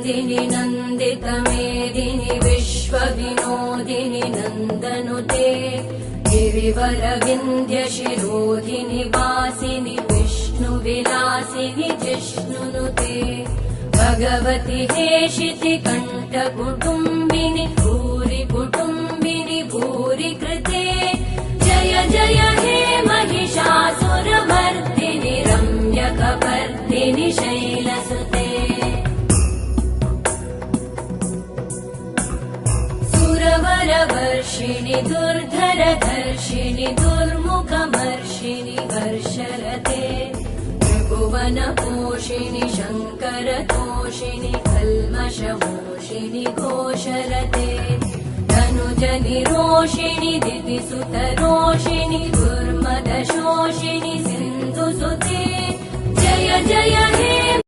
नन्दिनि नन्दितमेदिनि विश्वविनोदिनि नन्दनुते गिरिवरविन्ध्यशिरोधिनि वासिनि विष्णुविलासिनि जिष्णुनुते भगवति हेशिति कण्ठकुटुम्बिनि भूरि कुटुम्बिनि भूरि कृते जय जय हे महिषासुरमर्दिनि रम्यकपर्दिनि शैलसुते सुरवरवर्षिणि दुर्धरधर्षिणि दुर्मुखमर्षिणि वर्षरते त्रिभुवनपोषिणि शङ्करतोषिणि कल्मषमोषिणि घोषरते धनुजनिरोषिणि दितिसुतरोषिणि दुर्मदशोषिणि सिन्धुसुते जय जय हे